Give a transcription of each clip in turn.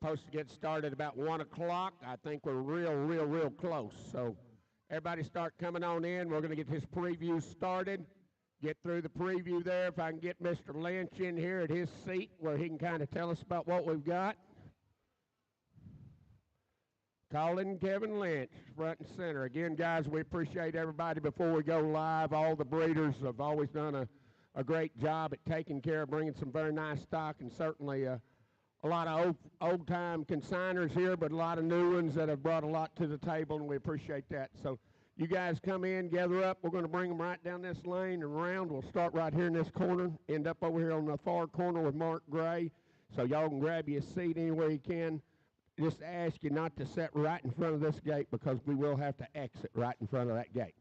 supposed to get started about 1 o'clock. I think we're real close. So everybody start coming on in. We're going to get this preview started. Get through the preview there. If I can get Mr. Lynch in here at his seat where he can kind of tell us about what we've got. Calling Kevin Lynch, front and center. Again, guys, we appreciate everybody before we go live. All the breeders have always done a great job at taking care of bringing some very nice stock, and certainly a lot of old-time consigners here, but a lot of new ones that have brought a lot to the table, and we appreciate that. So you guys come in, gather up. We're going to bring them right down this lane and around. We'll start right here in this corner, end up over here on the far corner with Mark Gray. So y'all can grab you a seat anywhere you can. Just ask you not to sit right in front of this gate because we will have to exit right in front of that gate.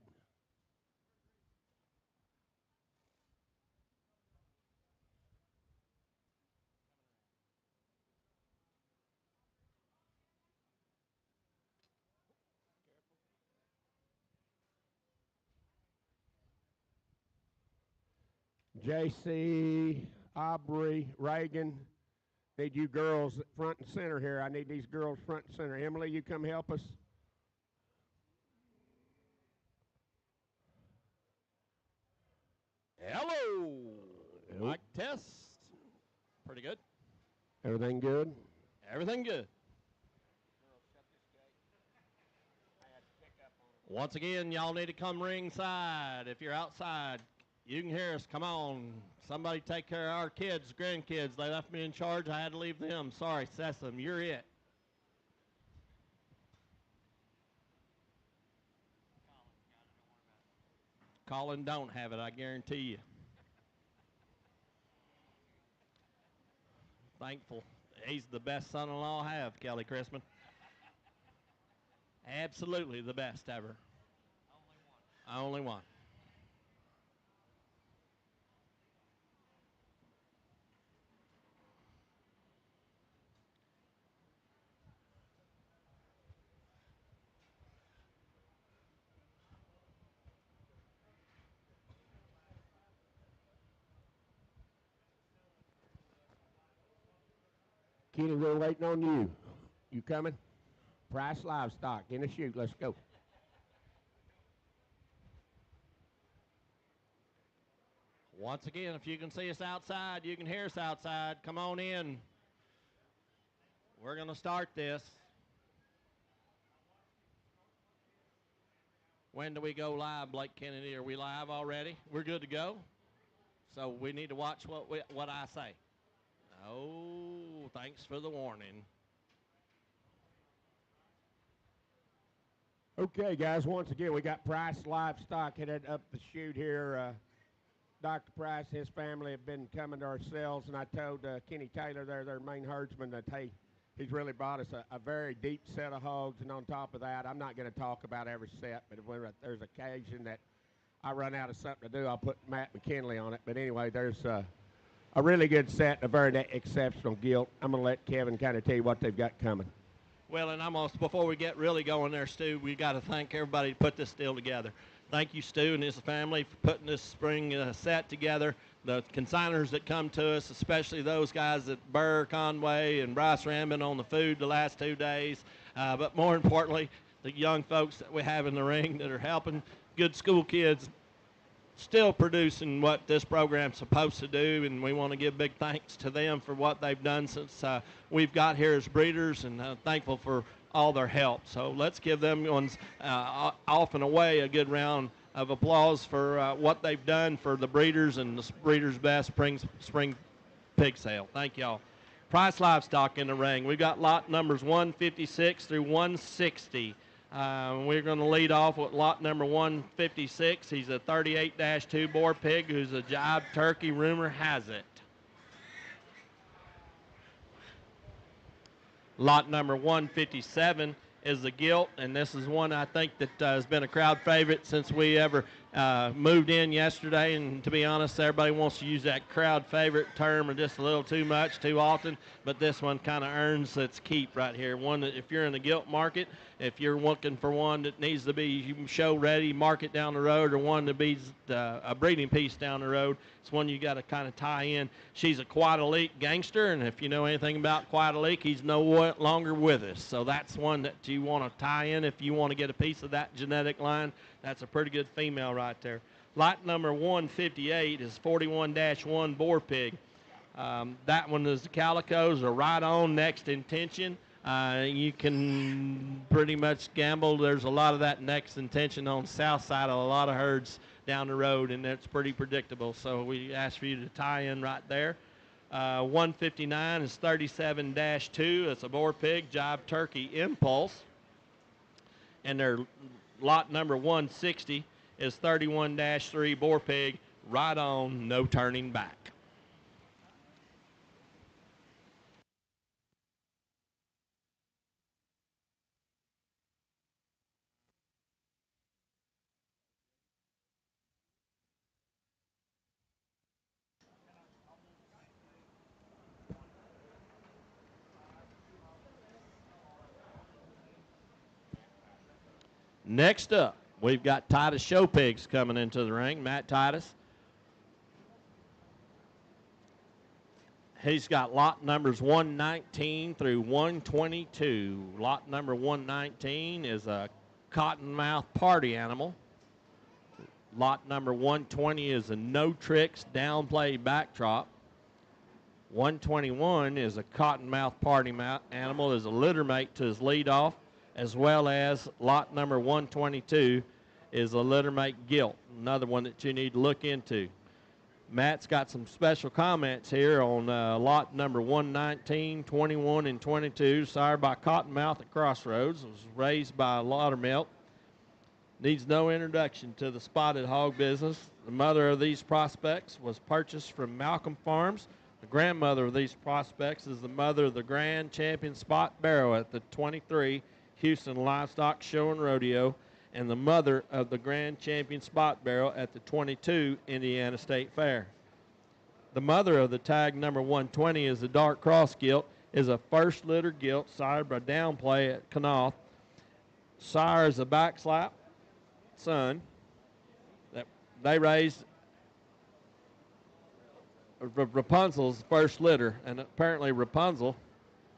JC, Aubrey, Reagan, need you girls front and center here. I need these girls front and center. Emily, you come help us. Hello. Mic test. Pretty good. Everything good? Everything good. Once again, y'all need to come ringside. If you're outside, you can hear us. Come on. Somebody take care of our kids, grandkids. They left me in charge. I had to leave them. Sorry, Sesame, you're it. Colin don't have it, I guarantee you. Thankful. He's the best son-in-law I have, Kelly Chrisman. Absolutely the best ever. Only one. Kenny, we're waiting on you. You coming? Price Livestock in a chute. Let's go. Once again, if you can see us outside, you can hear us outside. Come on in. We're going to start this. When do we go live, Blake Kennedy? Are we live already? We're good to go. So we need to watch what I say. Oh, thanks for the warning. Okay, guys, once again, we got Price Livestock headed up the chute here. Dr. Price and his family have been coming to our sales, and I told Kenny Taylor, their main herdsman, that, hey, he's really brought us a very deep set of hogs, and on top of that, I'm not going to talk about every set, but when there's occasion that I run out of something to do, I'll put Matt McKinley on it. But anyway, there's a really good set, a very exceptional gilt. I'm going to let Kevin kind of tell you what they've got coming. Well, and before we get really going there, Stu, we got to thank everybody to put this deal together. Thank you, Stu, and his family for putting this spring set together. The consigners that come to us, especially those guys at Burr, Conway, and Bryce Rambin on the food the last 2 days. But more importantly, the young folks that we have in the ring that are helping good school kids still producing what this program's supposed to do, and we want to give big thanks to them for what they've done since we've got here as breeders, and thankful for all their help. So let's give them ones off and away a good round of applause for what they've done for the breeders and the Breeders' Best Spring Pig Sale. Thank y'all. Price Livestock in the ring. We've got lot numbers 156 through 160. We're going to lead off with lot number 156. He's a 38-2 boar pig who's a jive turkey, rumor has it. Lot number 157 is the gilt, and this is one I think that has been a crowd favorite since we ever moved in yesterday, and to be honest, everybody wants to use that crowd favorite term just a little too much, too often, but this one kind of earns its keep right here. One that if you're in the gilt market, if you're looking for one that needs to be show ready, market down the road, or one to be a breeding piece down the road, it's one you got to kind of tie in. She's a Quiet Elite gangster, and if you know anything about Quiet Elite, he's no longer with us. So that's one that you want to tie in if you want to get a piece of that genetic line. That's a pretty good female right there. Lot number 158 is 41-1 Boar Pig. That one is the calicos are right on next intention. You can pretty much gamble. There's a lot of that next intention on the south side of a lot of herds down the road, and it's pretty predictable. So we ask for you to tie in right there. 159 is 37-2. It's a Boar Pig Jive Turkey Impulse. And their lot number 160 is 31-3 Boar Pig, right on, no turning back. Next up, we've got Titus Show Pigs coming into the ring. Matt Titus. He's got lot numbers 119 through 122. Lot number 119 is a cottonmouth party animal. Lot number 120 is a no tricks downplay backdrop. 121 is a cottonmouth party animal, is a litter mate to his lead off, as well as lot number 122 is a litter mate gilt, another one that you need to look into. Matt's got some special comments here on lot number 119, 21, and 22, sired by Cottonmouth at Crossroads. It was raised by Laudermilk. Needs no introduction to the spotted hog business. The mother of these prospects was purchased from Malcolm Farms. The grandmother of these prospects is the mother of the grand champion Spot Barrow at the 23 Houston Livestock Show and Rodeo, and the mother of the grand champion Spot Barrow at the 22 Indiana State Fair. The mother of the tag number 120 is the Dark Cross gilt, is a first litter gilt sired by Downplay at Knopf. Sire is a backslap son that they raised Rapunzel's first litter, and apparently Rapunzel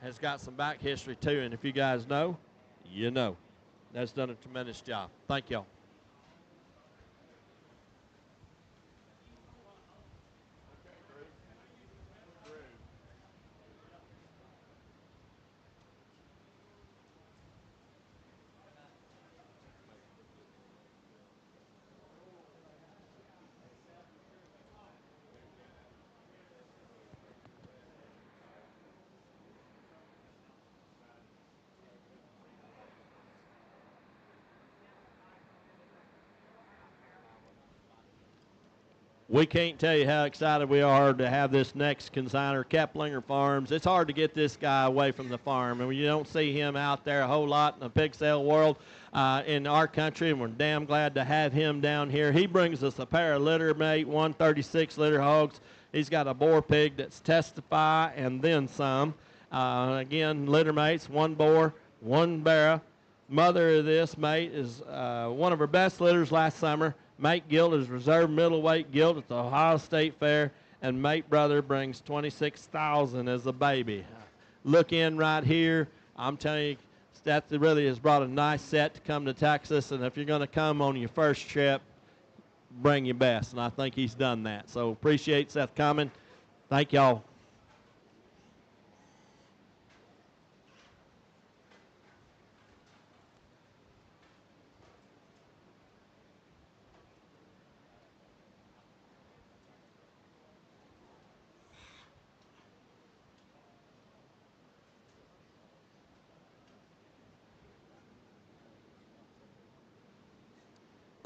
has got some back history too, and if you guys know, you know. That's done a tremendous job. Thank y'all. We can't tell you how excited we are to have this next consigner, Keplinger Farms. It's hard to get this guy away from the farm, and you don't see him out there a whole lot in the pig sale world in our country, and we're damn glad to have him down here. He brings us a pair of litter mate 136 litter hogs. He's got a boar pig that's testify and then some. Again, litter mates, one boar, one barrow. Mother of this mate is one of her best litters last summer. Mate gilt is reserved middleweight gilt at the Ohio State Fair, and mate brother brings $26,000 as a baby. Look in right here. I'm telling you, that really has brought a nice set to come to Texas, and if you're going to come on your first trip, bring your best, and I think he's done that. So appreciate Seth coming. Thank y'all.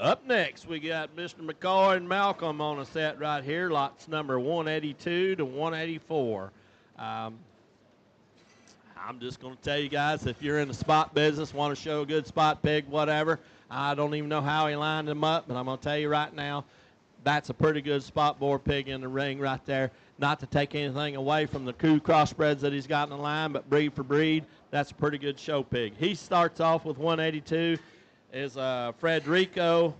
Up next, we got Mr. McCoy and Malcolm on a set right here, lots number 182 to 184. I'm just going to tell you guys, if you're in the spot business, want to show a good spot pig, whatever, I don't even know how he lined them up, but I'm going to tell you right now, that's a pretty good spot bore pig in the ring right there. Not to take anything away from the coup crossbreds that he's got in the line, but breed for breed, that's a pretty good show pig. He starts off with 182, is Frederico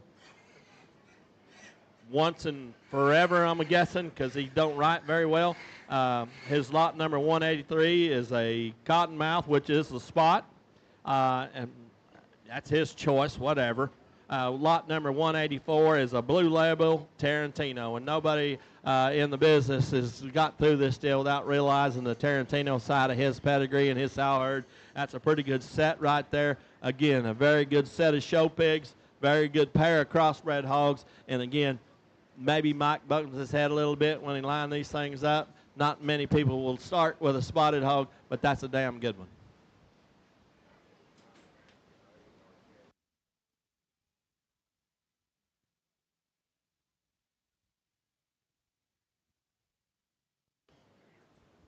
once and forever, I'm guessing, because he don't write very well. His lot number 183 is a Cottonmouth, which is the spot, and that's his choice, whatever. Lot number 184 is a Blue Label Tarantino, and nobody in the business has got through this deal without realizing the Tarantino side of his pedigree and his sow herd. That's a pretty good set right there. Again, a very good set of show pigs, very good pair of crossbred hogs, and again, maybe Mike buckles his head a little bit when he lined these things up. Not many people will start with a spotted hog, but that's a damn good one.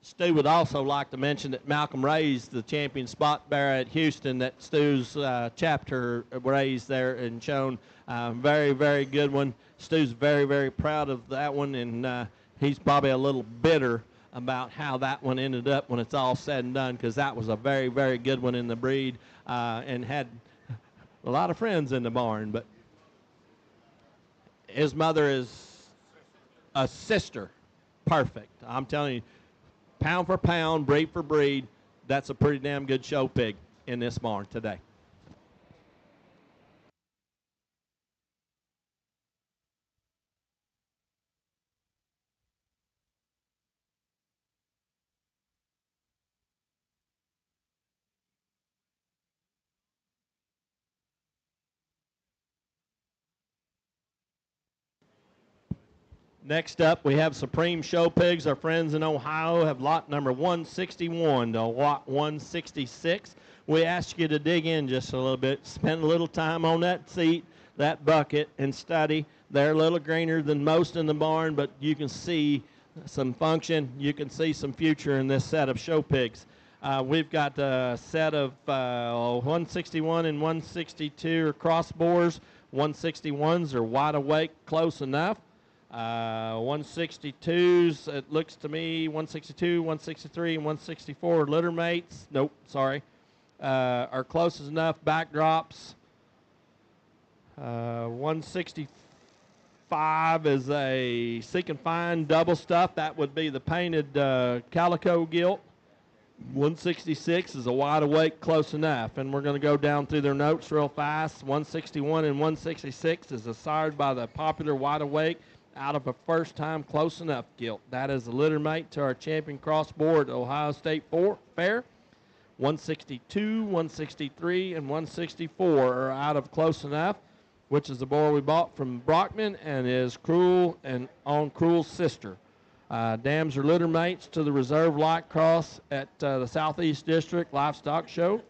Stu would also like to mention that Malcolm raised the champion spot bearer at Houston that Stu's chapter raised there and shown. Very, very good one. Stu's very, very proud of that one, and he's probably a little bitter about how that one ended up when it's all said and done, because that was a very, very good one in the breed and had a lot of friends in the barn. But his mother is a sister. Perfect. I'm telling you, pound for pound, breed for breed, that's a pretty damn good show pig in this barn today. Next up, we have Supreme Show Pigs. Our friends in Ohio have lot number 161 to lot 166. We ask you to dig in just a little bit, spend a little time on that seat, that bucket, and study. They're a little greener than most in the barn, but you can see some function. You can see some future in this set of show pigs. We've got a set of 161 and 162 are cross bores. 161s are wide awake, close enough. 162s, it looks to me, 162, 163, and 164 litter mates. Nope, sorry. Are close enough. Backdrops. 165 is a Seek and Find double stuff. That would be the painted calico gilt. 166 is a wide awake, close enough. And we're going to go down through their notes real fast. 161 and 166 is a sired by the popular wide awake out of a first time close enough gilt. That is a litter mate to our champion cross board Ohio State Fair. 162, 163, and 164 are out of close enough, which is the boar we bought from Brockman and is Cruel and on Cruel's sister. Dams are litter mates to the Reserve Light Cross at the Southeast District Livestock Show.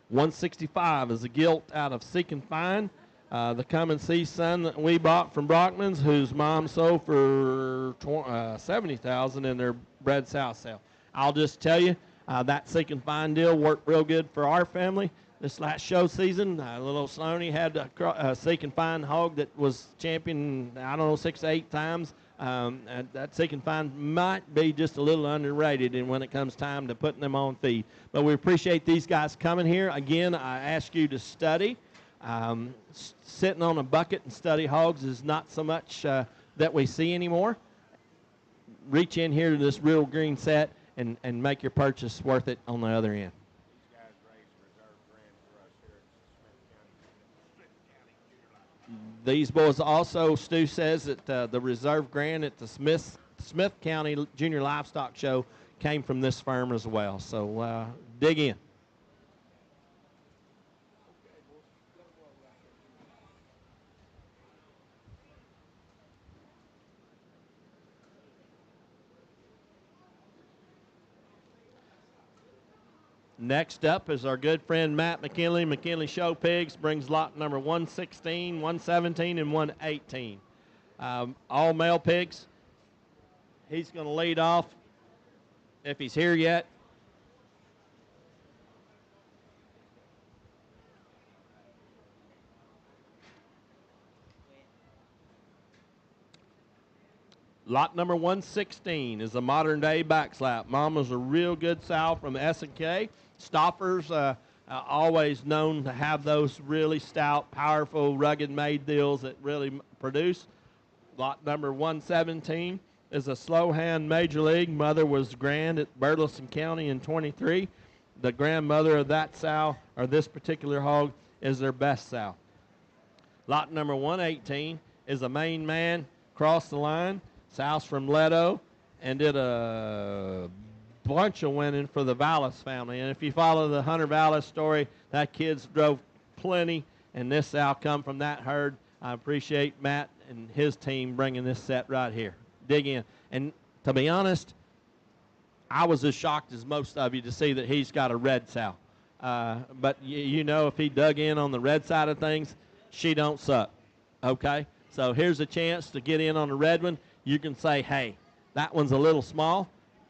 165 is a gilt out of Seek and Find. The Come and See son that we bought from Brockman's, whose mom sold for $70,000 in their bred sow sale. I'll just tell you, that Seek and Find deal worked real good for our family. This last show season, little Stoney had a Seek and Find hog that was champion, I don't know, 6 to 8 times. And that Seek and Find might be just a little underrated when it comes time to putting them on feed. But we appreciate these guys coming here. Again, I ask you to study. Sitting on a bucket and study hogs is not so much that we see anymore. Reach in here to this Real Green set and make your purchase worth it on the other end. These boys also, Stu says that the Reserve Grand at the Smith County Junior Livestock Show came from this firm as well. So dig in. Next up is our good friend Matt McKinley. McKinley Show Pigs brings lot number 116, 117, and 118. All male pigs. He's going to lead off if he's here yet. Lot number 116 is a modern-day backslap. Mama's a real good sow from S&K. Stoppers, always known to have those really stout, powerful, rugged made deals that really produce. Lot number 117 is a slow hand major league. Mother was grand at Burleson County in 23. The grandmother of that sow, or this particular hog, is their best sow. Lot number 118 is a main man, crossed the line. Sow's from Leto and did a bunch of winning for the Vallis family. And if you follow the Hunter Vallis story, that kid's drove plenty, and this sow come from that herd. I appreciate Matt and his team bringing this set right here. Dig in. And to be honest, I was as shocked as most of you to see that he's got a red sow. But you know, if he dug in on the red side of things, she don't suck. Okay? So here's a chance to get in on the red one. You can say, hey, that one's a little small,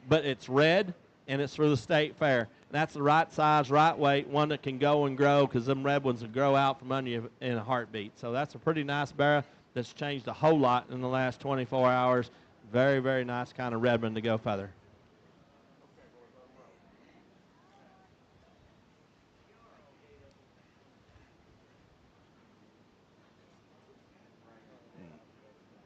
but it's red, and it's for the state fair. That's the right size, right weight, one that can go and grow, because them red ones will grow out from under you in a heartbeat. So that's a pretty nice barrow that's changed a whole lot in the last 24 hours. Very, very nice kind of red one to go feather.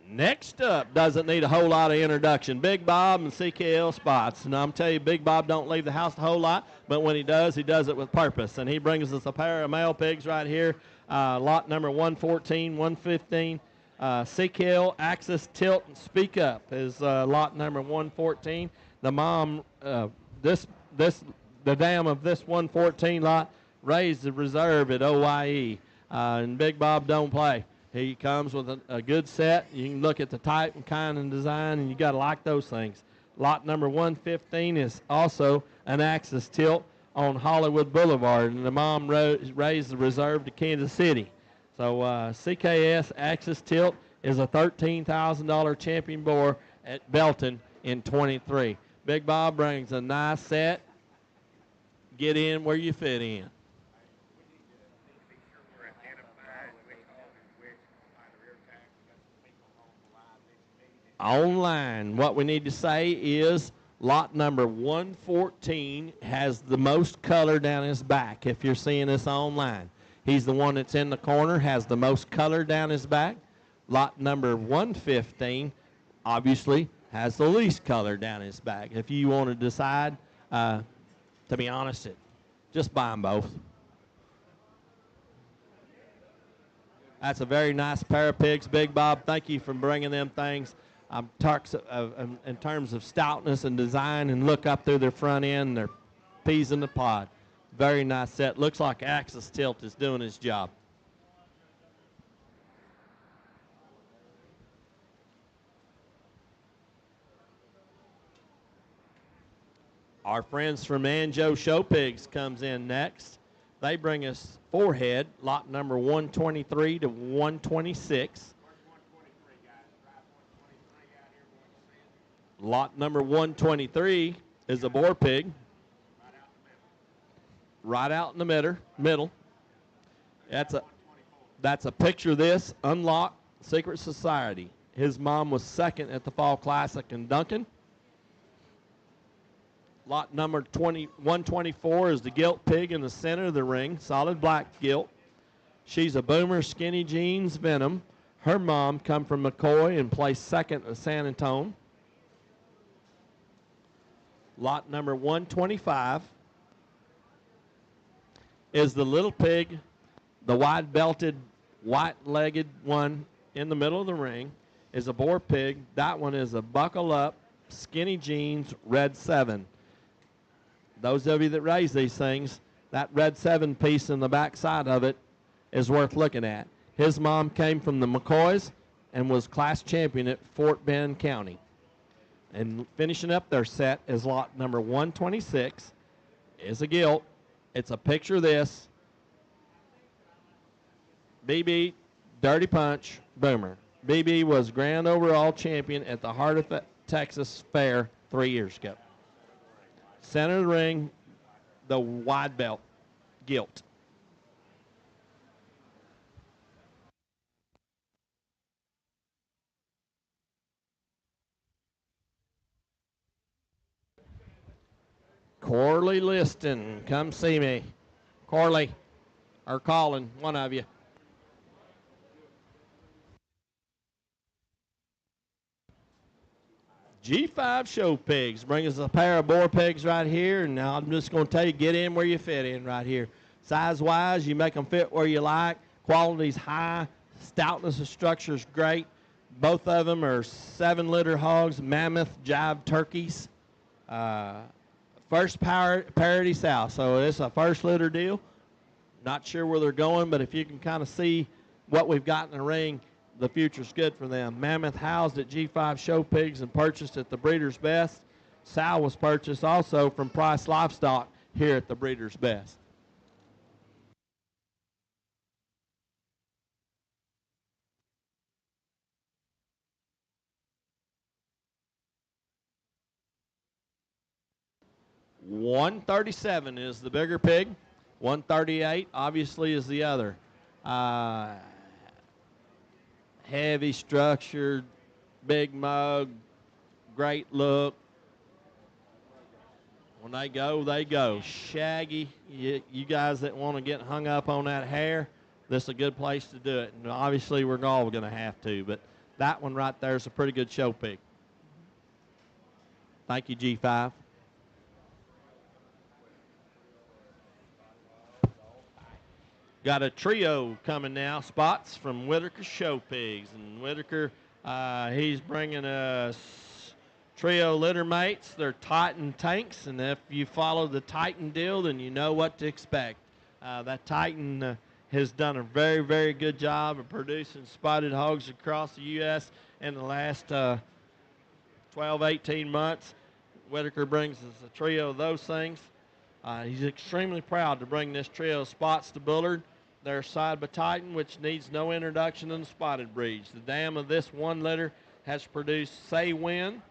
Next up, doesn't need a whole lot of introduction. Big Bob and CKL Spots. And I'm telling you, Big Bob don't leave the house a whole lot, but when he does it with purpose. And he brings us a pair of male pigs right here, lot number 114, 115. CKL Axis Tilt and Speak Up is lot number 114. The mom, the dam of this 114 lot raised the reserve at OYE. And Big Bob don't play. He comes with a good set. You can look at the type and kind and design, and you got to like those things. Lot number 115 is also an Axis Tilt on Hollywood Boulevard, and the mom raised the reserve to Kansas City. So CKS Axis Tilt is a $13,000 champion boar at Belton in 23. Big Bob brings a nice set. Get in where you fit in. Online, what we need to say is lot number 114 has the most color down his back. If you're seeing this online, he's the one that's in the corner, has the most color down his back. Lot number 115 obviously has the least color down his back. If you want to decide, to be honest, just buy them both. That's a very nice pair of pigs. Big Bob, thank you for bringing them things. Talks in terms of stoutness and design, and look up through their front end, their peas in the pod. Very nice set. Looks like Axis Tilt is doing his job. Our friends from Anjo Show Pigs comes in next. They bring us forehead, lot number 123 to 126. Lot number 123 is a boar pig. Right out in the middle. That's a picture of this Unlocked Secret Society. His mom was second at the Fall Classic in Duncan. Lot number 124 is the gilt pig in the center of the ring, solid black gilt. She's a Boomer Skinny Jeans Venom. Her mom come from McCoy and placed second at San Antonio. Lot number 125 is the little pig, the wide-belted, white-legged one in the middle of the ring, is a boar pig. That one is a buckle-up, skinny jeans, red 7. Those of you that raise these things, that red 7 piece in the back side of it is worth looking at. His mom came from the McCoys and was class champion at Fort Bend County. And finishing up their set is lot number 126. Is a gilt. It's a picture of this. BB Dirty Punch Boomer. BB was grand overall champion at the Heart of Texas Fair 3 years ago. Center of the ring, the wide belt gilt. Corley Liston, come see me. Corley, or Colin, one of you. G5 Show Pigs bring us a pair of boar pigs right here, and now I'm just going to tell you, get in where you fit in right here. Size-wise, you make them fit where you like. Quality's high. Stoutness of structure is great. Both of them are 7-litter hogs, mammoth jive turkeys. First parity sow, so it's a first litter deal. Not sure where they're going, but if you can kind of see what we've got in the ring, the future's good for them. Mammoth housed at G5 Show Pigs and purchased at the Breeders' Best. Sow was purchased also from Price Livestock here at the Breeders' Best. $137 is the bigger pig. $138 obviously is the other. Heavy structured, big mug, great look. When they go, they go. Shaggy. You guys that want to get hung up on that hair, this is a good place to do it. And obviously, we're all going to have to, but that one right there is a pretty good show pig. Thank you, G5. Got a trio coming now, Spots from Whitaker Show Pigs. And Whitaker, he's bringing us trio litter mates. They're Titan tanks, and if you follow the Titan deal, then you know what to expect. That Titan has done a very, very good job of producing spotted hogs across the U.S. in the last 12, 18 months. Whitaker brings us a trio of those things. He's extremely proud to bring this trio of Spots to Bullard. They're side by Titan, which needs no introduction in the spotted breeds. The dam of this 1 litter has produced Say Win,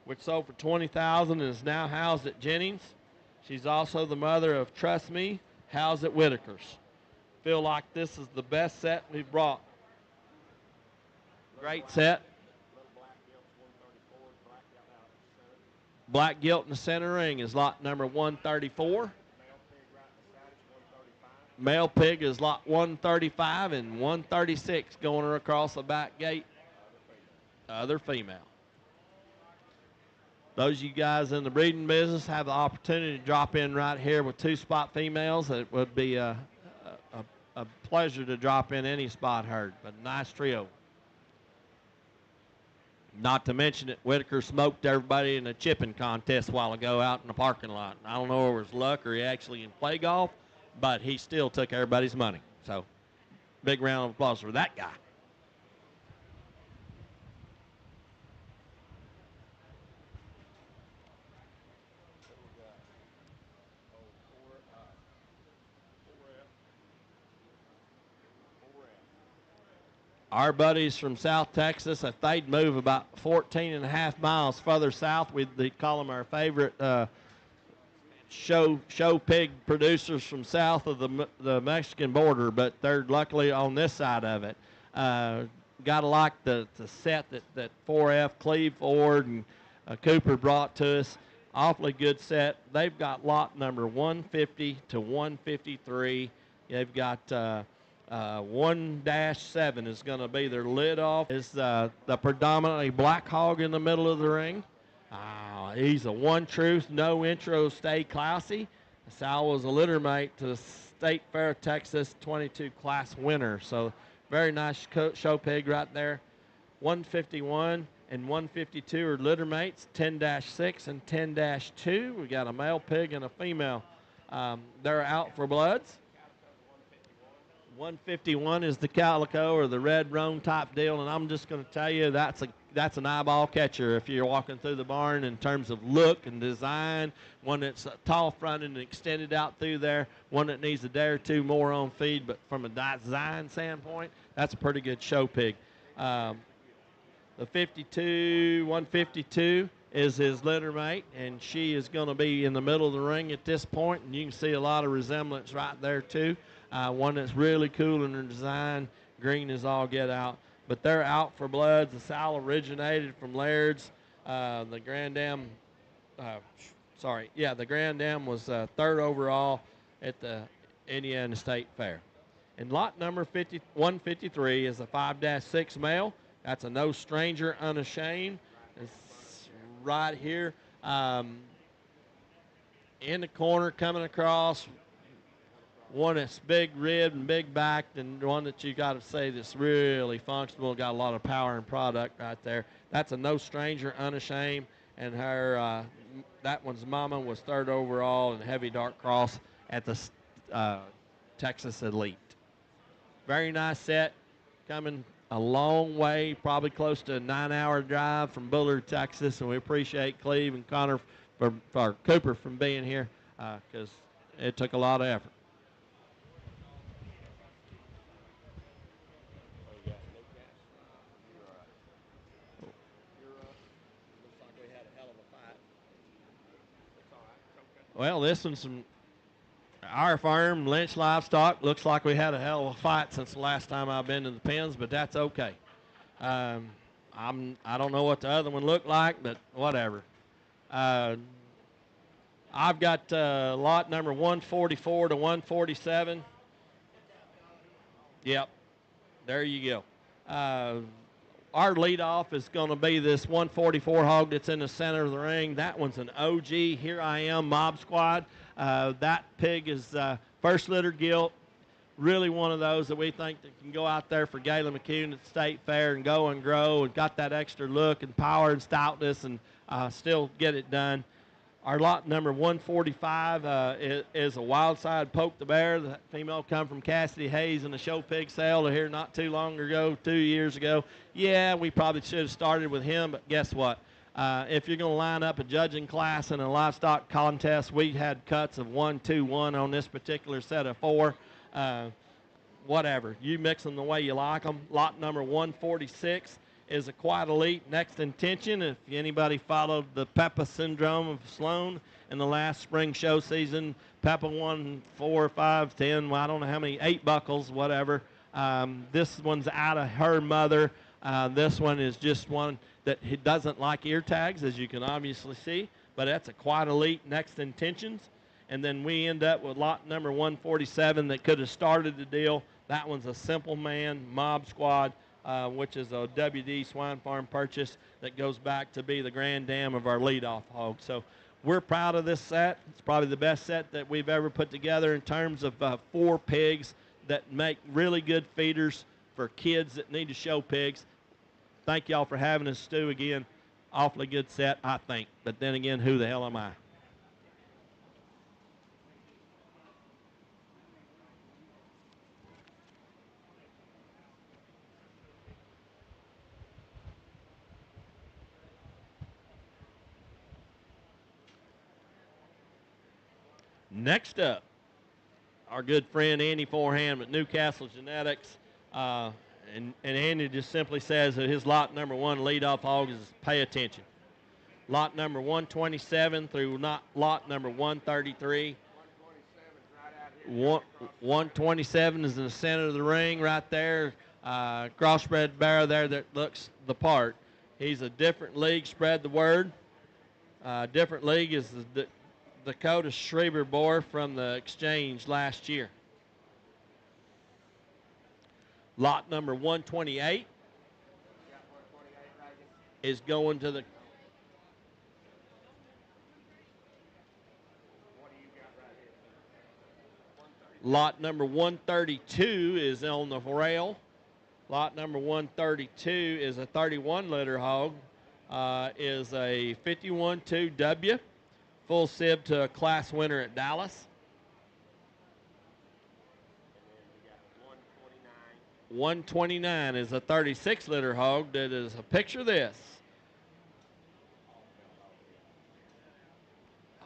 which sold for $20,000 and is now housed at Jennings. She's also the mother of Trust Me, housed at Whitaker's. Feel like this is the best set we've brought. Great set. Black gilt in the center ring is lot number 134. Male pig is lot 135 and 136 going across the back gate. Other female. Those of you guys in the breeding business have the opportunity to drop in right here with 2 spot females. It would be a pleasure to drop in any spot herd, but a nice trio. Not to mention that Whitaker smoked everybody in a chipping contest a while ago out in the parking lot. I don't know if it was luck or he actually can play golf, but he still took everybody's money. So, big round of applause for that guy. Our buddies from South Texas, if they'd move about 14.5 miles further south, we'd call them our favorite show pig producers from south of the Mexican border, but they're luckily on this side of it. Gotta like the set that 4F, Cleve Ford, and Cooper brought to us. Awfully good set. They've got lot number 150 to 153. They've got 1-7 is going to be their lid off. Is the predominantly black hog in the middle of the ring. He's a one truth, no intro, stay classy. Sal was a litter mate to the State Fair of Texas 22 class winner. So very nice show pig right there. 151 and 152 are litter mates, 10-6 and 10-2. We got a male pig and a female. They're out for bloods. 151 is the calico or the red roan type deal, and I'm just going to tell you that's an eyeball catcher if you're walking through the barn in terms of look and design. One that's tall fronted and extended out through there, one that needs a day or two more on feed, but from a design standpoint, that's a pretty good show pig. The 152 is his litter mate, and she is going to be in the middle of the ring at this point, and you can see a lot of resemblance right there too. One that's really cool in her design. Green is all get out. But they're out for bloods. The sow originated from Laird's. The Grand Dam sorry, yeah, the Grand Dam was third overall at the Indiana State Fair. And lot number 153 is a 5-6 male. That's a No Stranger Unashamed. It's right here in the corner coming across. One that's big ribbed and big backed, and one that you got to say that's really functional, got a lot of power and product right there. That's a No Stranger Unashamed, and her that one's mama was third overall in heavy dark cross at the Texas Elite. Very nice set, coming a long way, probably close to a 9-hour drive from Bullard, Texas, and we appreciate Cleve and Connor for Cooper from being here because it took a lot of effort. Well, this one's from our farm, Lynch Livestock. Looks like we had a hell of a fight since the last time I've been to the pens, but that's okay. I don't know what the other one looked like, but whatever. I've got lot number 144 to 147. Yep, there you go. Our leadoff is going to be this 144 hog that's in the center of the ring. That one's an OG. Here I Am Mob Squad. That pig is first litter gilt. Really one of those that we think that can go out there for Galen McCune at the State Fair and go and grow and got that extra look and power and stoutness and still get it done. Our lot number 145 is a Wild Side Poke the Bear. The female come from Cassidy Hayes in the show pig sale here not too long ago, 2 years ago. Yeah, we probably should have started with him, but guess what? If you're going to line up a judging class in a livestock contest, we had cuts of 1, 2, 1 on this particular set of 4. Whatever. You mix them the way you like them. Lot number 146 is a Quiet Elite Next Intention. If anybody followed the Peppa Syndrome of Sloan in the last spring show season, Peppa won 4, 5, 10, well, I don't know how many, 8 buckles, whatever. This one's out of her mother. This one is just one that he doesn't like ear tags, as you can obviously see, but that's a Quiet Elite Next Intentions. And then we end up with lot number 147 that could have started the deal. That one's a Simple Man Mob Squad, which is a WD Swine Farm purchase that goes back to be the Grand Dam of our leadoff hog. So we're proud of this set. It's probably the best set that we've ever put together in terms of 4 pigs that make really good feeders for kids that need to show pigs. Thank y'all for having us, Stu, again. Awfully good set, I think. But then again, who the hell am I? Next up, our good friend Andy Forehand with Newcastle Genetics. And Andy just simply says that his lot number 1 leadoff hog is pay attention. Lot number 127 through lot number 133. 127 is in the center of the ring right there. Crossbred bear there that looks the part. He's a different league, spread the word. Different league is the Dakota Schreiber boar from the exchange last year. Lot number 128 is going to the lot number 132 is on the rail. Lot number 132 is a 31 litter hog. Is a 51-2W. Full sib to a class winner at Dallas. 129 is a 36 litter hog that is a picture of this.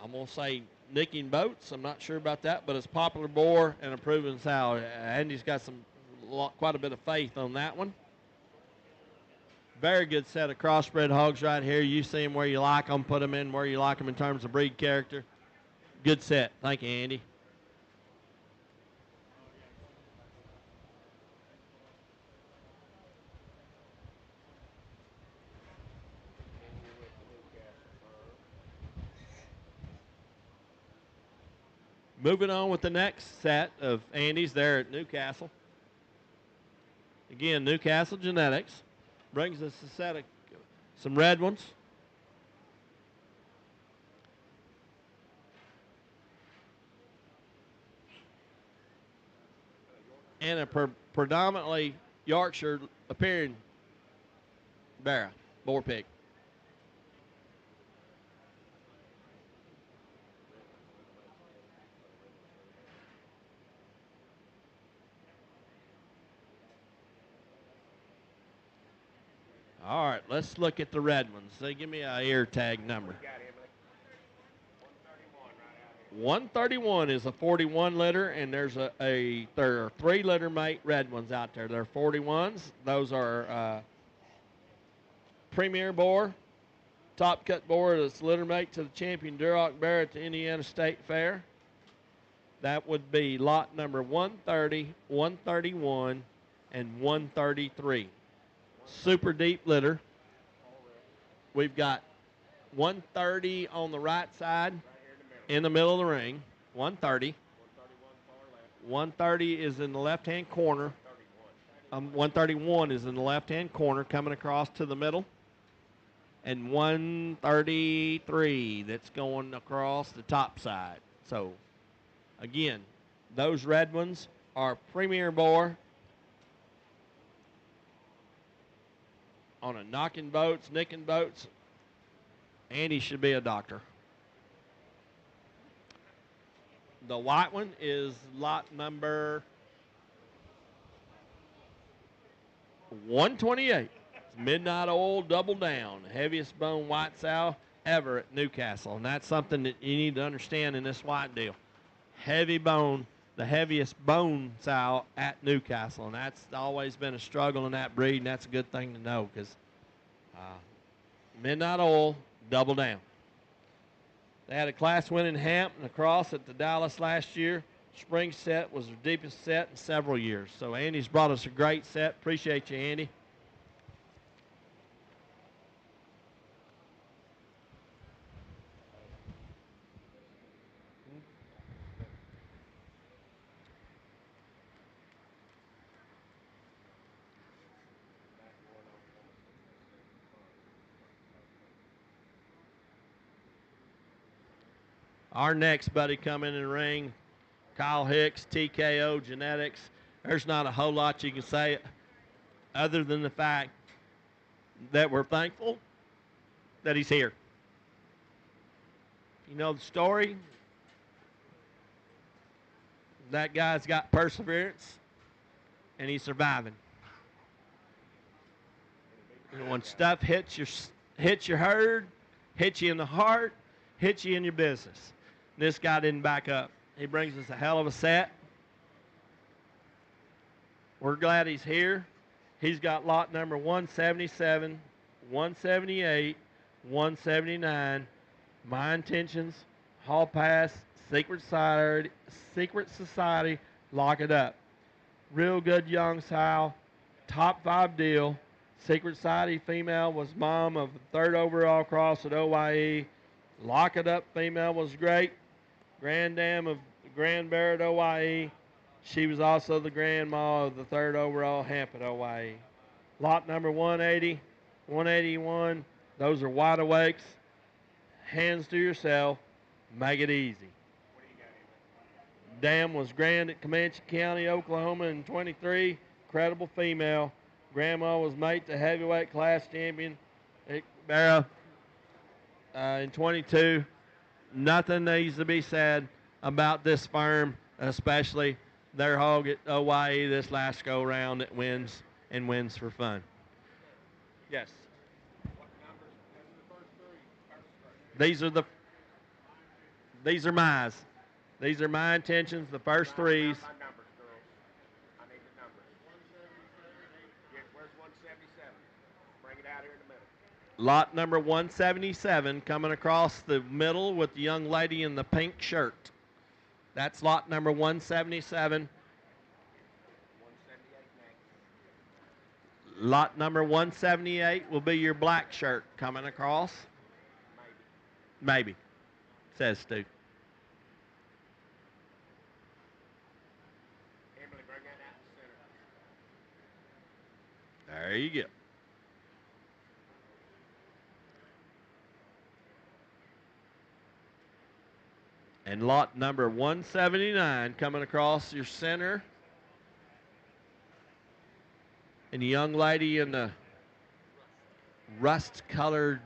I'm going to say nicking boats. I'm not sure about that, but it's popular boar and a proven sow. Andy's got quite a bit of faith on that one. Very good set of crossbred hogs right here. You see them where you like them. Put them in where you like them in terms of breed character. Good set. Thank you, Andy. Moving on with the next set of Andes there at Newcastle. Again, Newcastle Genetics brings us a set of some red ones. And a predominantly Yorkshire appearing Barra, boar pig. All right, let's look at the red ones. So give me a ear tag number. 131 is a 41 litter, and there are 3 litter mate red ones out there. They're 41s. Those are Premier Boar, top cut boar that's litter mate to the champion Duroc Bear at the Indiana State Fair. That would be lot number 130, 131, and 133. Super deep litter. We've got 130 on the right side in the middle of the ring. 130. 130 is in the left-hand corner. 131 is in the left-hand corner coming across to the middle. And 133 that's going across the top side. So, again, those red ones are Premier Boar on a knocking boats, nicking boats. Andy should be a doctor. The white one is lot number 128. It's Midnight Oil Double Down, heaviest bone white sow ever at Newcastle. And that's something that you need to understand in this white deal. Heavy bone, the heaviest bone sow at Newcastle. And that's always been a struggle in that breed, and that's a good thing to know because Midnight Oil Double Down. They had a class-winning Hampton across at the Dallas last year. Spring set was the deepest set in several years. So Andy's brought us a great set. Appreciate you, Andy. Our next buddy coming in the ring, Kyle Hicks, TKO Genetics. There's not a whole lot you can say other than the fact that we're thankful that he's here. You know the story? That guy's got perseverance, and he's surviving. And when stuff hits your herd, hits you in the heart, hits you in your business. This guy didn't back up. He brings us a hell of a set. We're glad he's here. He's got lot number 177, 178, 179, My Intentions, Hall Pass, Secret Society, Lock It Up. Real good young sow, top 5 deal. Secret Society female was mom of the 3rd overall cross at OYE. Lock It Up female was great. Grand Dam of Grand Bear at OYE. She was also the grandma of the 3rd overall Hamp at OYE. Lot number 180, 181, those are wide awakes. Hands to yourself. Make it easy. Dam was grand at Comanche County, Oklahoma in 23. Credible female. Grandma was mate to heavyweight class champion at Barra in 22. Nothing needs to be said about this firm, especially their hog at OYE this last go round that wins and wins for fun. Yes. These are mine. These are My Intentions, the first 3s. Lot number 177 coming across the middle with the young lady in the pink shirt. That's lot number 177. Lot number 178 will be your black shirt coming across. Maybe, says Stu. There you go. And lot number 179 coming across your center. And the young lady in the rust-colored,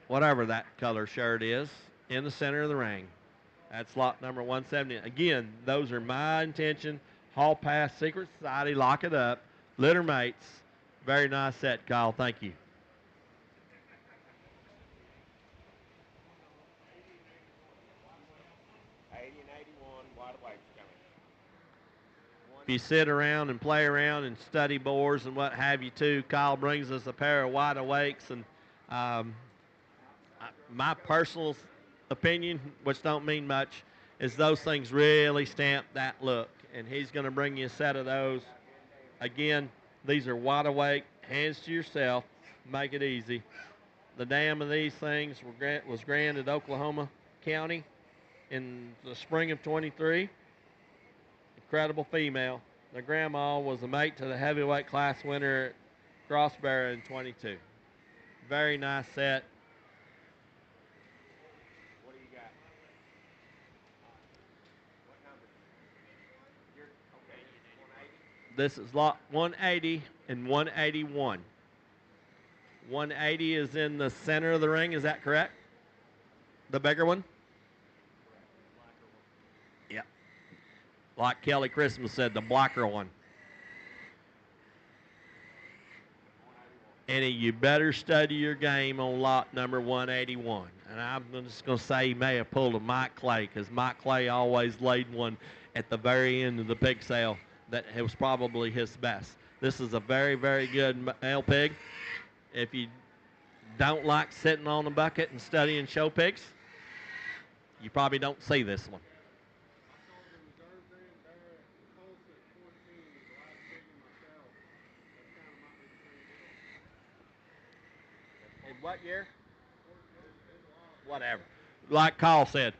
whatever that color shirt is, in the center of the ring. That's lot number 170. Again, those are my intention. Hall Pass, Secret Society, Lock It Up, Litter Mates. Very nice set, Kyle. Thank you. If you sit around and play around and study boars and what have you too, Kyle brings us a pair of wide awakes. And my personal opinion, which don't mean much, is those things really stamp that look. And he's going to bring you a set of those. Again, these are wide awake, hands to yourself, make it easy. The dam of these things was granted Oklahoma County in the spring of 23. Incredible female. Their grandma was a mate to the heavyweight class winner at Crossbear in 22. Very nice set. What do you got? What number? Okay, 180. This is lot 180 and 181. 180 is in the center of the ring, is that correct? The bigger one? Yep. Like Kelly Christmas said, the blacker one. And you better study your game on lot number 181. And I'm just going to say he may have pulled a Mike Clay, because Mike Clay always laid one at the very end of the pig sale that was probably his best. This is a very, very good male pig. If you don't like sitting on the bucket and studying show pigs, you probably don't see this one. In what year? Whatever. Like Carl said,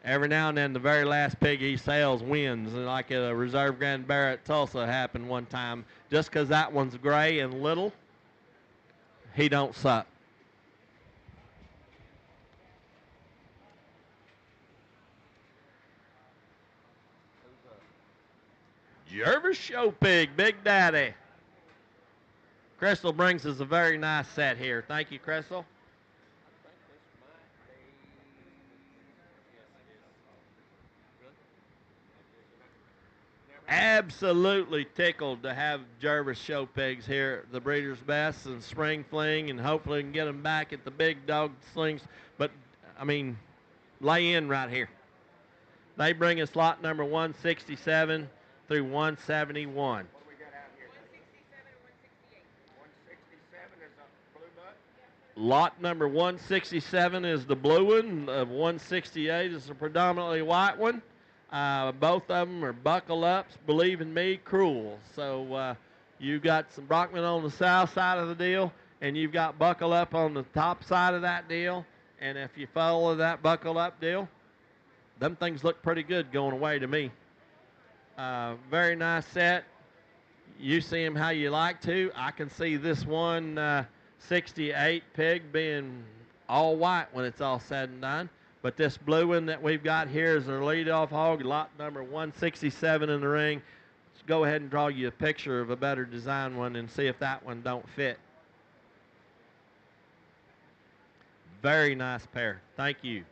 every now and then the very last pig he sells wins. And like a Reserve Grand Bear at Tulsa happened one time. Just because that one's gray and little, he don't suck. Jervis Show Pig, Big Daddy. Crystal brings us a very nice set here. Thank you, Crystal. Absolutely tickled to have Jervis Show Pigs here at the Breeders' Best and Spring Fling, and hopefully we can get them back at the Big Dog Slings. But, I mean, lay in right here. They bring us lot number 167 through 171. What do we got out here? 167 and 168. 167 is a blue butt? Lot number 167 is the blue one. 168 is the predominantly white one. Both of them are buckle ups, believe in me, cruel. So you've got some Brockman on the south side of the deal, and you've got buckle up on the top side of that deal. And if you follow that buckle up deal, them things look pretty good going away to me. Very nice set. You see them how you like to. I can see this 168 pig being all white when it's all said and done. But this blue one that we've got here is our leadoff hog, lot number 167 in the ring. Let's go ahead and draw you a picture of a better design one and see if that one don't fit. Very nice pair. Thank you.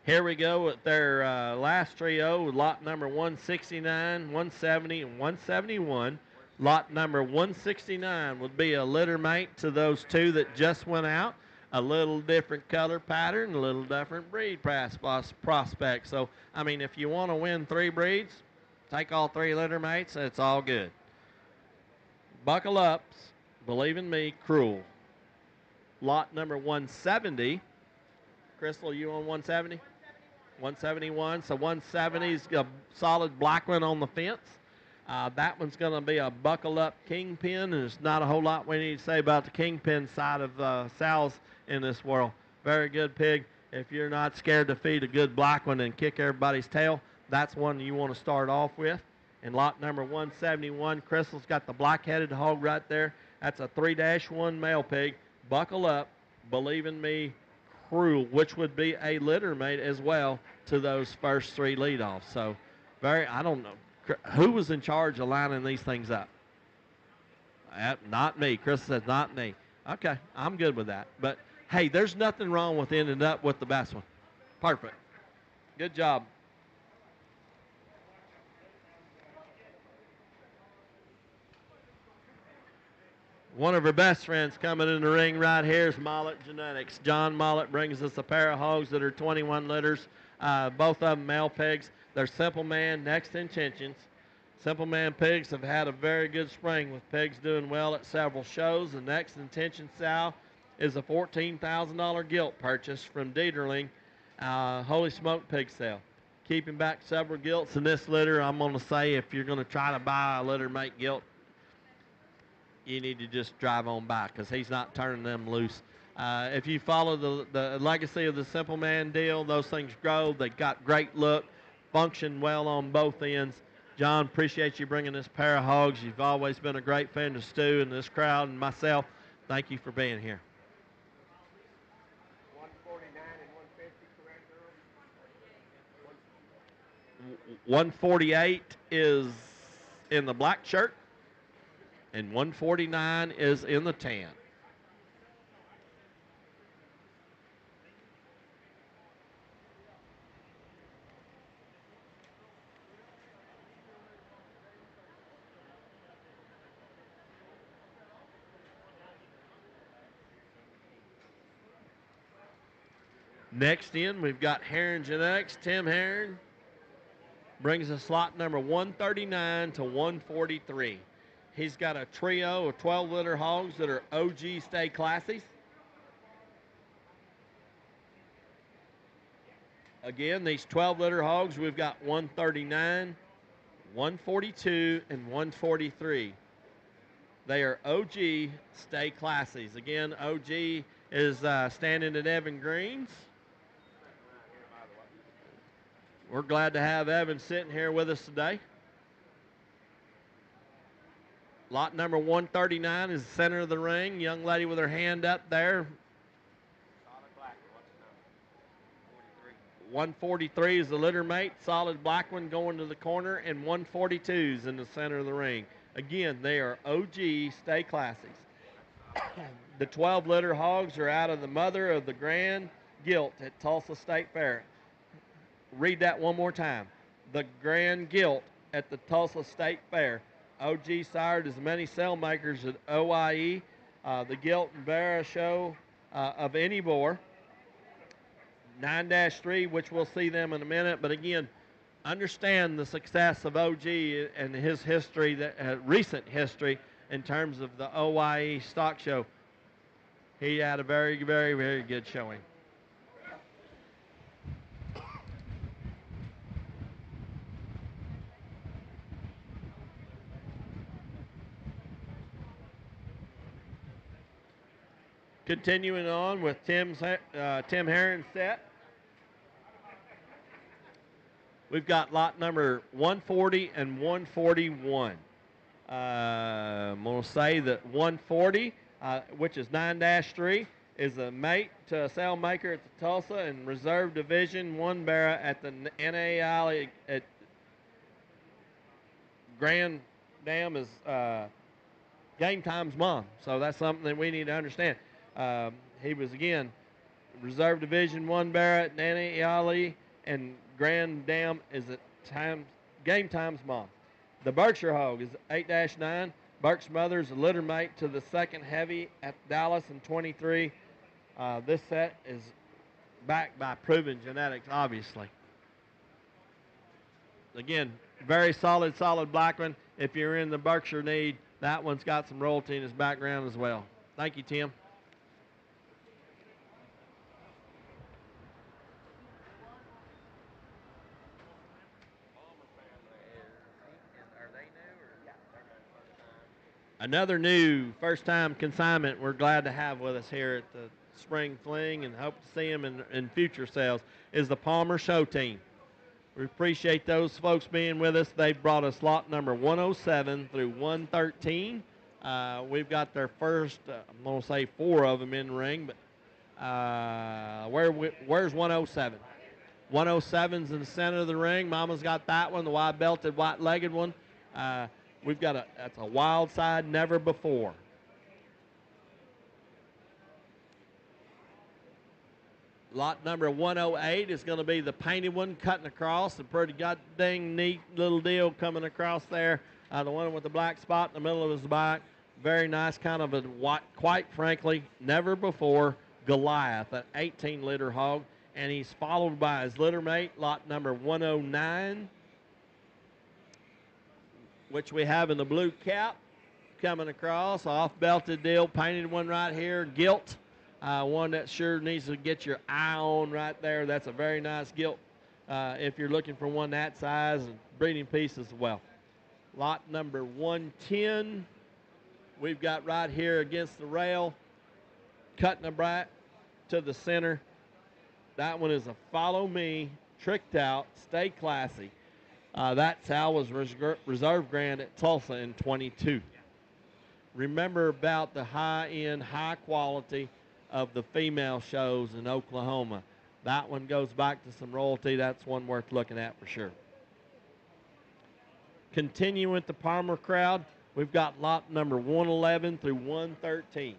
Here we go with their last trio, lot number 169, 170, and 171. Lot number 169 would be a litter mate to those two that just went out. A little different color pattern, a little different breed prospect. So, I mean, if you want to win 3 breeds, take all 3 litter mates, it's all good. Buckle ups, believe in me, cruel. Lot number 170. Crystal, you on 170? 171. So 170's a solid black one on the fence. That one's going to be a buckle-up kingpin, and there's not a whole lot we need to say about the kingpin side of sows in this world. Very good pig. If you're not scared to feed a good black one and kick everybody's tail, that's one you want to start off with. In lot number 171, Crystal's got the black-headed hog right there. That's a 3-1 male pig. Buckle up, believe in me, cruel, which would be a litter mate as well to those first 3 leadoffs. So, I don't know. Who was in charge of lining these things up? Not me. Crystal says, not me. Okay, I'm good with that. But, hey, there's nothing wrong with ending up with the best one. Perfect. Good job. One of our best friends coming in the ring right here is Mollett Genetics. John Mollett brings us a pair of hogs that are 21 litters, both of them male pigs. They're Simple Man Next Intentions. Simple Man pigs have had a very good spring with pigs doing well at several shows. The Next Intention sow is a $14,000 gilt purchase from Dieterling Holy Smoke Pig Sale. Keeping back several gilts in this litter, I'm going to say if you're going to try to buy a litter mate gilt, you need to just drive on by because he's not turning them loose. If you follow the legacy of the Simple Man deal, those things grow. They got great look, function well on both ends. John, appreciate you bringing this pair of hogs. You've always been a great friend to Stu and this crowd and myself. Thank you for being here. 149 and 150, correct, Earl? 148 is in the black shirt, and 149 is in the tan. Next in, we've got Heron Genetics. Tim Heron brings us slot number 139 to 143. He's got a trio of 12-litter hogs that are OG Stay Classies. Again, these 12-litter hogs, we've got 139, 142, and 143. They are OG Stay Classies. Again, OG is standing at Evan Greens. We're glad to have Evan sitting here with us today. Lot number 139 is the center of the ring. Young lady with her hand up there. 143 is the litter mate. Solid black one going to the corner, and 142 is in the center of the ring. Again, they are OG Stay Classies. The 12-litter hogs are out of the mother of the Grand Gilt at Tulsa State Fair. Read that one more time. The Grand Gilt at the Tulsa State Fair. OG sired as many cell makers at OIE, the Gilt and Barra show of any boar. 9-3, which we'll see them in a minute. But again, understand the success of OG and his history, recent history in terms of the OIE stock show. He had a very, very, very good showing. Continuing on with Tim Heron's set. We've got lot number 140 and 141. I'm going to say that 140, which is 9-3, is a mate to a sail maker at the Tulsa and Reserve Division 1 Barra at the NAIA at Grand Dam is Game Time's mom. So that's something that we need to understand. He was, again, Reserve Division 1 Barra at NAIA, and Grand Dam is at Game Time's mom. The Berkshire Hog is 8-9. Burke's mother is a litter mate to the second heavy at Dallas in 23. This set is backed by Proven Genetics, obviously. Again, very solid black one. If you're in the Berkshire need, that one's got some royalty in his background as well. Thank you, Tim. Another new first-time consignment we're glad to have with us here at the spring fling and hope to see them in future sales, is the Palmer Show Team. We appreciate those folks being with us. They brought us lot number 107 through 113. We've got their first, I'm going to say 4 of them in the ring, but where's 107? 107's in the center of the ring. Mama's got that one, the wide-belted, white-legged one. We've got that's a wild side, never before. Lot number 108 is going to be the painted one cutting across. A pretty goddamn neat little deal coming across there. The one with the black spot in the middle of his back. Very nice, kind of a, quite frankly, never before Goliath, an 18-liter hog. And he's followed by his litter mate, lot number 109, which we have in the blue cap coming across. Off-belted deal, painted one right here, gilt. One that sure needs to get your eye on right there. That's a very nice gilt if you're looking for one that size, and breeding piece as well. Lot number 110, we've got right here against the rail, cutting a bright to the center. That one is a Follow Me, tricked out, stay classy. That sow was reserve grand at Tulsa in 22. Remember about the high-end, high quality of the female shows in Oklahoma. That one goes back to some royalty. That's one worth looking at for sure. Continuing with the Palmer crowd, we've got lot number 111 through 113.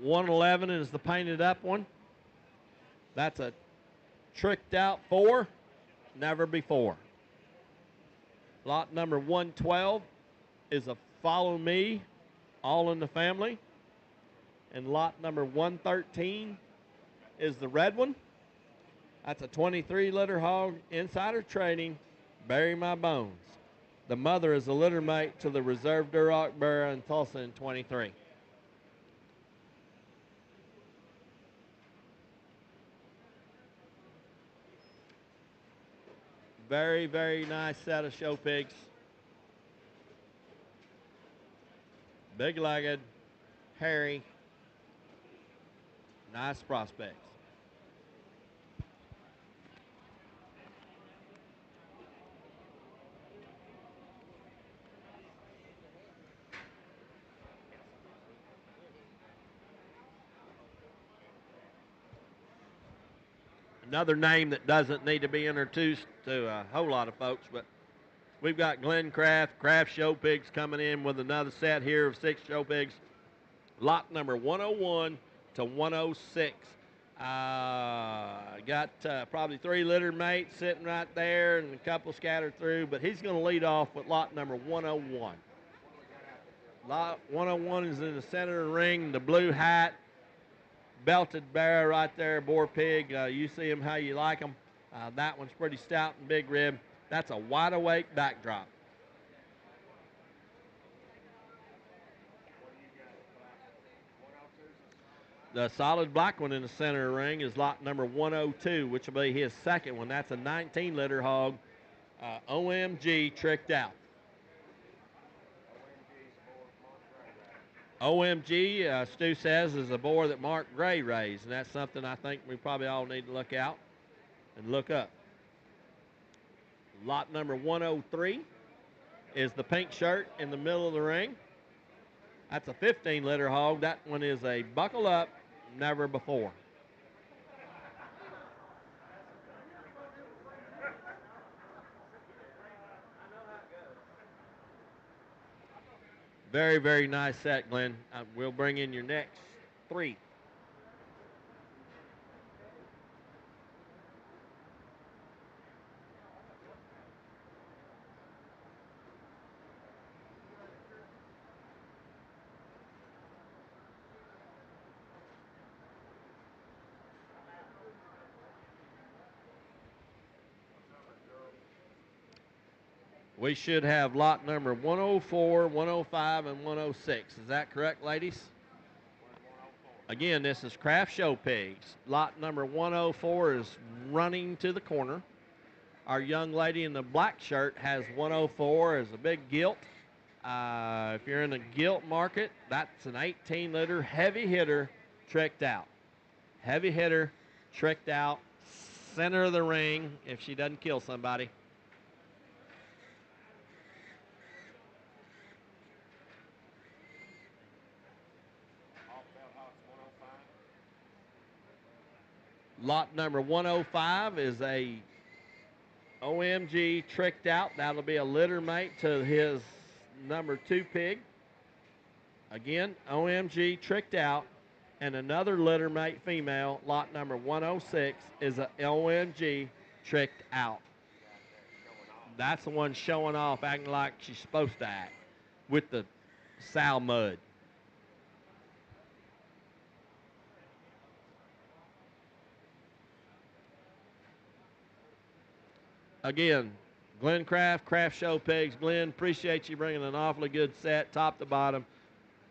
111 is the painted up one. That's a tricked out 4, never before. Lot number 112 is a Follow Me, all in the family. And lot number 113 is the red one. That's a 23-liter hog, insider trading, Bury My Bones. The mother is a litter mate to the reserve Duroc Burr in Tulsa in 23. Very, very nice set of show pigs. Big-legged, hairy, nice prospects. Another name that doesn't need to be introduced to a whole lot of folks, but we've got Glenn Kraft Show Pigs coming in with another set here of 6 show pigs. Lot number 101 to 106. Got probably 3 litter mates sitting right there and a couple scattered through, but he's going to lead off with lot number 101. Lot 101 is in the center of the ring, the blue hat, belted bear right there, boar pig. You see them how you like them. That one's pretty stout and big rib. That's a wide awake backdrop. The solid black one in the center of the ring is lot number 102, which will be his second one. That's a 19-liter hog, OMG tricked out. OMG, Stu says, is a boar that Mark Gray raised, and that's something I think we probably all need to look out and look up. Lot number 103 is the pink shirt in the middle of the ring. That's a 15-liter hog. That one is a buckle up, never before. Very, very nice set, Glenn. We'll bring in your next 3. We should have lot number 104, 105, and 106. Is that correct, ladies? Again, this is Kraft Show Pigs. Lot number 104 is running to the corner. Our young lady in the black shirt has 104 as a big gilt. If you're in the gilt market, that's an 18-liter heavy hitter tricked out. Heavy hitter tricked out, center of the ring if she doesn't kill somebody. Lot number 105 is a OMG tricked out. That'll be a litter mate to his number 2 pig. Again, OMG tricked out. And another litter mate female, lot number 106, is a OMG tricked out. That's the one showing off, acting like she's supposed to act with the sow mud. Again, Glenn Craft Show Pigs. Glenn, appreciate you bringing an awfully good set, top to bottom.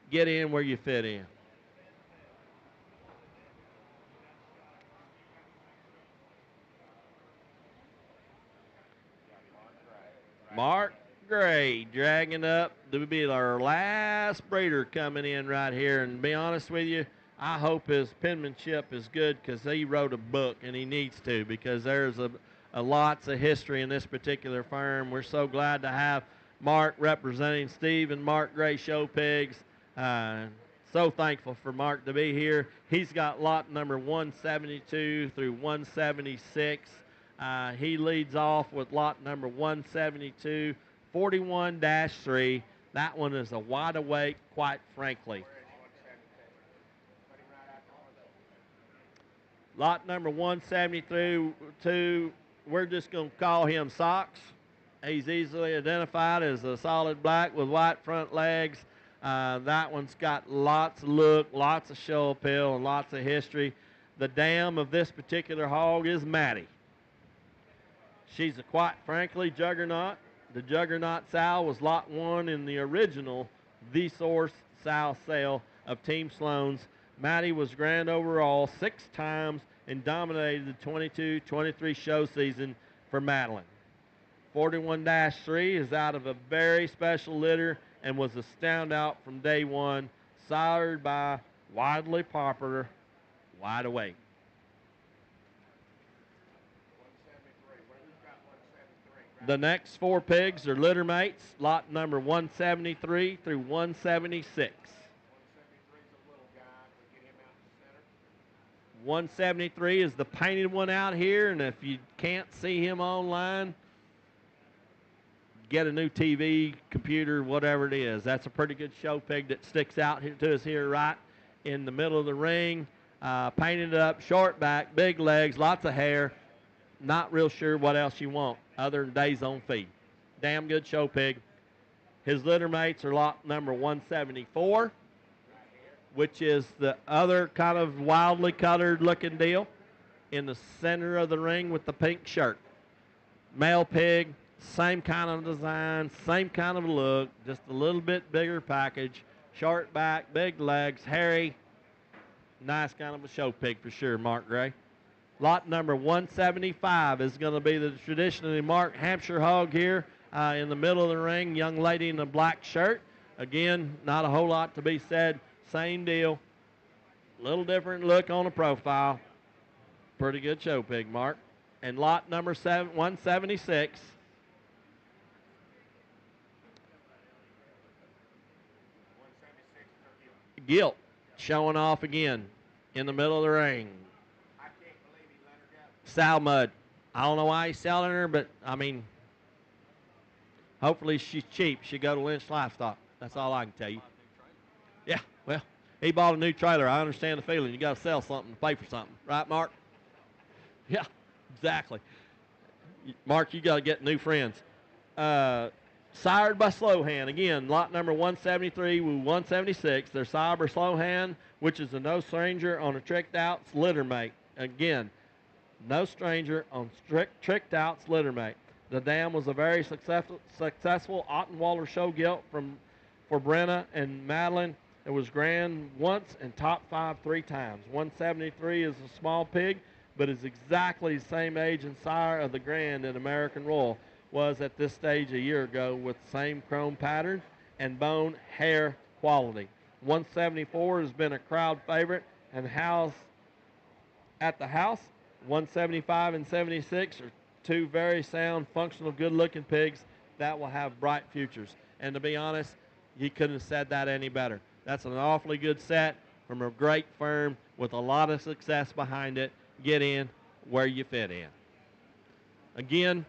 Get in where you fit in. Mark Gray dragging up to be our last breeder coming in right here. And to be honest with you, I hope his penmanship is good because he wrote a book and he needs to, because there's a lots of history in this particular farm. We're so glad to have Mark representing Steve and Mark Gray Show Pigs. So thankful for Mark to be here. He's got lot number 172 through 176. He leads off with lot number 172, 41-3. That one is a wide awake, quite frankly. Lot number 172, we're just going to call him Socks. He's easily identified as a solid black with white front legs. That one's got lots of look, lots of show appeal, and lots of history. The dam of this particular hog is Maddie. She's a quite frankly juggernaut. The juggernaut sow was lot 1 in the original The Source sow sale of Team Sloan's. Maddie was grand overall 6 times and dominated the 22-23 show season for Madeline. 41-3 is out of a very special litter and was a standout from day one, sired by widely popular Wide Awake. The next 4 pigs are litter mates, lot number 173 through 176. 173 is the painted one out here, and if you can't see him online, get a new TV, computer, whatever it is. That's a pretty good show pig that sticks out here to us here right in the middle of the ring. Painted up, short back, big legs, lots of hair. Not real sure what else you want other than days on feed. Damn good show pig. His litter mates are lot number 174, which is the other kind of wildly colored looking deal in the center of the ring with the pink shirt. Male pig, same kind of design, same kind of look, just a little bit bigger package. Short back, big legs, hairy. Nice kind of a show pig for sure, Mark Gray. Lot number 175 is going to be the traditionally marked Hampshire hog here in the middle of the ring. Young lady in a black shirt. Again, not a whole lot to be said. Same deal. Little different look on the profile. Pretty good show pig, Mark. And lot number 176. Gilt showing off again in the middle of the ring. Sow mud. I don't know why he's selling her, but I mean, hopefully she's cheap. She go to Lynch Livestock. That's all I can tell you. Yeah, well, he bought a new trailer. I understand the feeling. You got to sell something to pay for something, right, Mark? Yeah, exactly. Mark, you got to get new friends. Sired by Slowhand. Again, lot number 173 with 176. They're sired by Slowhand, which is a no stranger on a tricked outs litter mate. Again, no stranger on tricked outs litter mate. The dam was a very successful Ottenwaller show gilt for Brenna and Madeline. It was grand once and top 5 3 times. 173 is a small pig, but is exactly the same age and sire of the grand that American Royal was at this stage a year ago with the same chrome pattern and bone hair quality. 174 has been a crowd favorite and at the house. 175 and 76 are two very sound, functional, good-looking pigs that will have bright futures. And to be honest, he couldn't have said that any better. That's an awfully good set from a great firm with a lot of success behind it. Get in where you fit in. Again,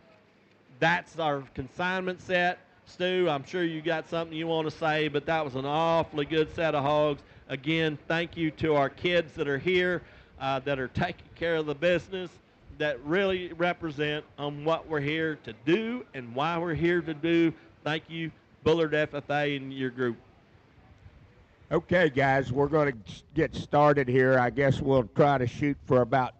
that's our consignment set. Stu, I'm sure you got something you want to say, but that was an awfully good set of hogs. Again, thank you to our kids that are here, that are taking care of the business, that really represent on what we're here to do and why we're here to do. Thank you, Bullard FFA and your group. Okay, guys, we're going to get started here. I guess we'll try to shoot for about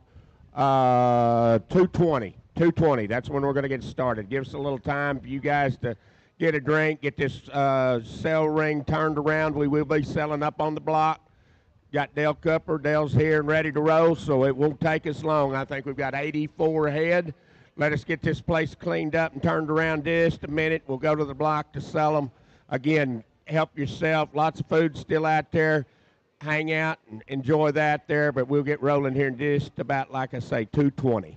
2:20. 2:20. That's when we're going to get started. Give us a little time for you guys to get a drink, get this sell ring turned around. We will be selling up on the block. Got Dale Cooper. Dale's here and ready to roll, so it won't take us long. I think we've got 84 ahead. Let us get this place cleaned up and turned around just a minute. We'll go to the block to sell them. Again, help yourself. Lots of food still out there. Hang out and enjoy that there, but we'll get rolling here in just about, like I say, 2:20.